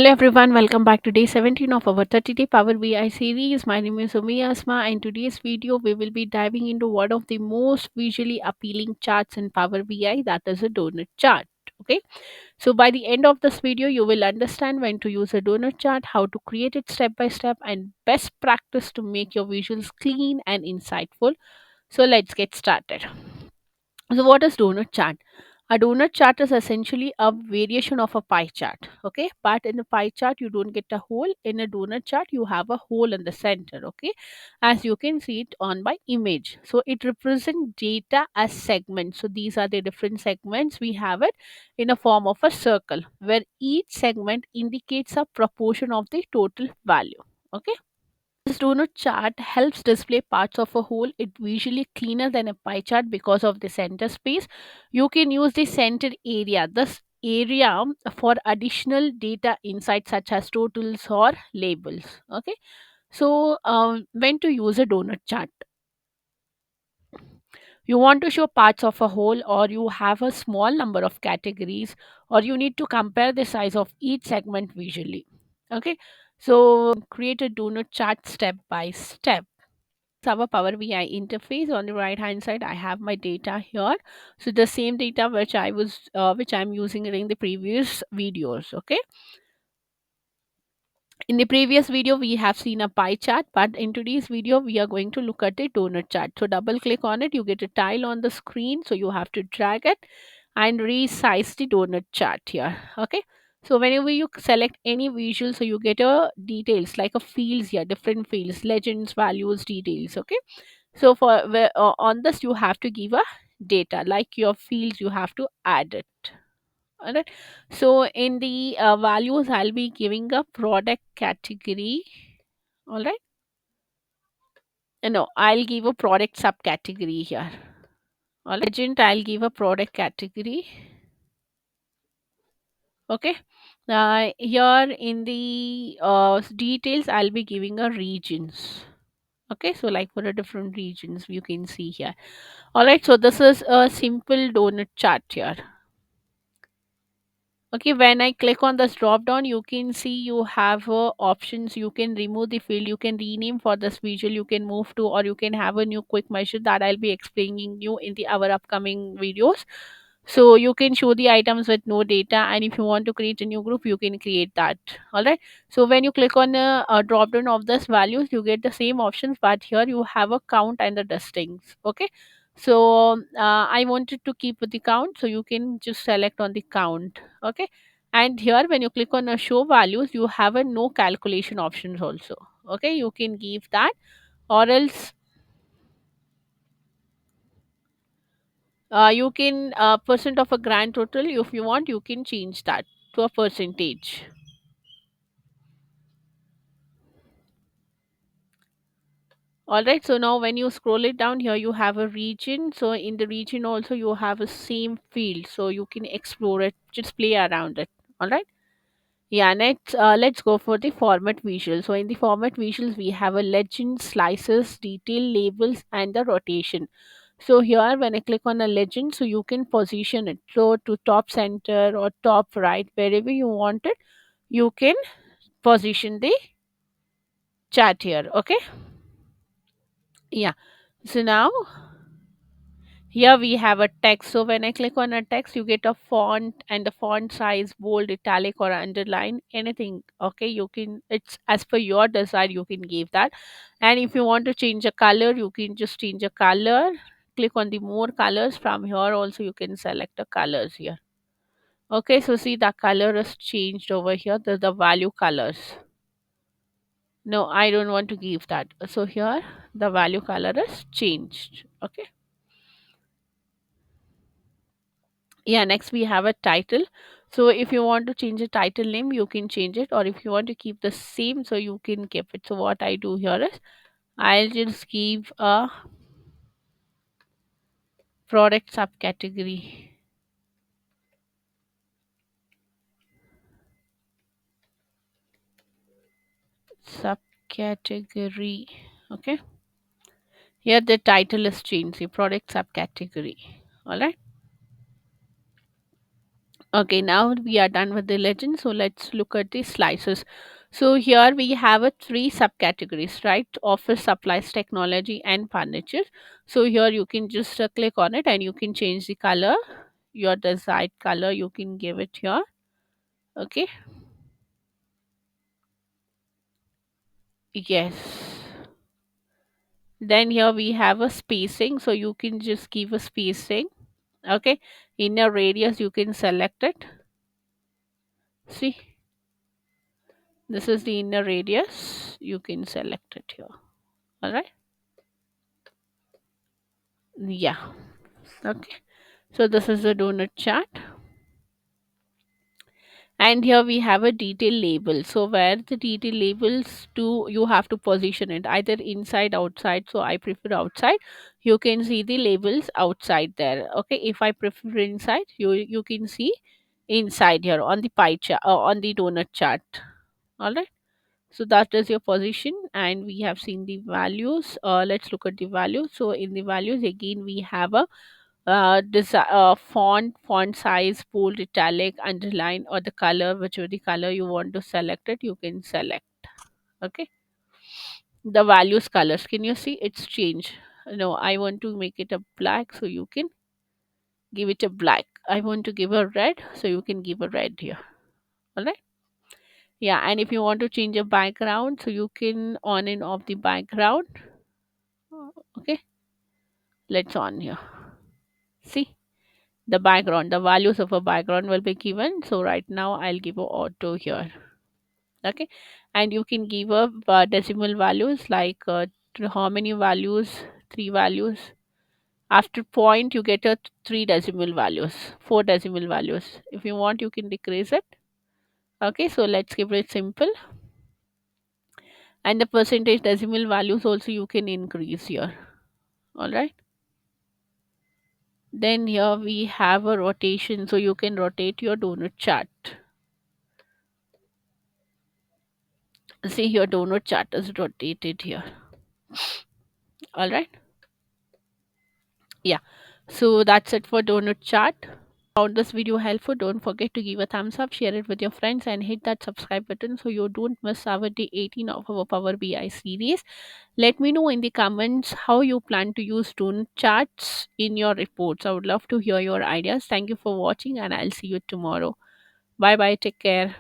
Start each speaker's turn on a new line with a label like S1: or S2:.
S1: Hello everyone, welcome back to day 17 of our 30-day Power BI series. My name is Umi Asma, and in today's video we will be diving into one of the most visually appealing charts in Power BI, that is a donut chart. Okay, so by the end of this video you will understand when to use a donut chart, how to create it step by step, and best practice to make your visuals clean and insightful. So let's get started. So, what is donut chart? A donut chart is essentially a variation of a pie chart. Okay, but in a pie chart, you don't get a hole. In a donut chart, you have a hole in the center. Okay, as you can see it on by image. So, it represents data as segments. So, these are the different segments. We have it in a form of a circle where each segment indicates a proportion of the total value. Okay. This donut chart helps display parts of a whole. It visually cleaner than a pie chart because of the center space. You can use the center area. This area for additional data insights such as totals or labels. Okay. So when to use a donut chart? You want to show parts of a whole, or you have a small number of categories, or you need to compare the size of each segment visually. Okay. So create a donut chart step by step. Our Power BI interface. On the right hand side, I have my data here. So the same data which I'm using in the previous videos. Okay. In the previous video, we have seen a pie chart, but in today's video, we are going to look at the donut chart. So double click on it, you get a tile on the screen. So you have to drag it and resize the donut chart here. Okay. So whenever you select any visual, so you get a details like a fields here, different fields, legends, values, details. Okay. So on this, you have to give a data like your fields, you have to add it. All right. So in the values, I'll be giving a product category. All right. No, I'll give a product subcategory here. All right. Legend, I'll give a product category. Okay. Here in the details, I'll be giving a regions. Okay. So like for the different regions, you can see here. All right. So this is a simple donut chart here. Okay, when I click on this drop down, you can see you have options. You can remove the field, you can rename for this visual, you can move to, or you can have a new quick measure that I'll be explaining you in the our upcoming videos. So you can show the items with no data, and if you want to create a new group, you can create that. All right. So when you click on a drop down of this values, you get the same options, but here you have a count and the distance. Okay. So I wanted to keep with the count, so you can just select on the count. Okay. And here when you click on a show values, you have a no calculation options also. Okay, you can give that, or else you can percent of a grand total. If you want, you can change that to a percentage. All right, so now when you scroll it down here, you have a region. So in the region also you have a same field, so you can explore it, just play around it. All right. Yeah, next let's go for the format visual. So in the format visuals, we have a legend, slices, detail, labels, and the rotation. So here when I click on a legend, so you can position it. So to top center or top right, wherever you want it, you can position the chat here. Okay. Yeah. So now here we have a text. So when I click on a text, you get a font and the font size, bold, italic, or underline, anything. Okay, you can, it's as per your desire, you can give that. And if you want to change a color, you can just change a color. Click on the more colors. From here also you can select the colors here. Okay, so see the color is changed over here. The value colors. No, I don't want to give that. So here the value color is changed. Okay. Yeah, next we have a title. So if you want to change the title name, you can change it, or if you want to keep the same, so you can keep it. So what I do here is I'll just give a product subcategory. Subcategory. Okay, here the title is changed, the product subcategory. All right. Okay, now we are done with the legend. So let's look at the slices. So here we have a three subcategories, right? Office supplies, technology, and furniture. So here you can just click on it and you can change the color, your desired color. You can give it here. Okay. Yes. Then here we have a spacing. So you can just give a spacing. Okay. Inner radius, you can select it. See, this is the inner radius. You can select it here. All right. Yeah. Okay. So this is the donut chart. And here we have a detail label. So where the detail labels to you have to position it either inside, outside. So I prefer outside. You can see the labels outside there. Okay. If I prefer inside, you can see inside here on the pie chart on the donut chart. All right. So that is your position, and we have seen the values. Let's look at the values. So in the values again, we have a font size, bold, italic, underline, or the color, whichever the color you want to select it, you can select. Okay, the values colors. Can you see it's changed? No, I want to make it a black, so you can give it a black. I want to give a red, so you can give a red here. All right. Yeah, and if you want to change a background, so you can on and off the background. Okay, let's on here. See the background, the values of a background will be given. So right now I'll give a auto here. Okay, and you can give a decimal values like how many values, three values. After point, you get a three decimal values, four decimal values. If you want, you can decrease it. Okay, so let's keep it simple. And the percentage decimal values also you can increase here. All right. Then here we have a rotation, so you can rotate your donut chart. See, your donut chart is rotated here. All right. Yeah. So that's it for donut chart. Found this video helpful, don't forget to give a thumbs up, share it with your friends, and hit that subscribe button so you don't miss our day 18 of our Power BI series. Let me know in the comments how you plan to use donut charts in your reports. I would love to hear your ideas. Thank you for watching, and I'll see you tomorrow. Bye bye. Take care.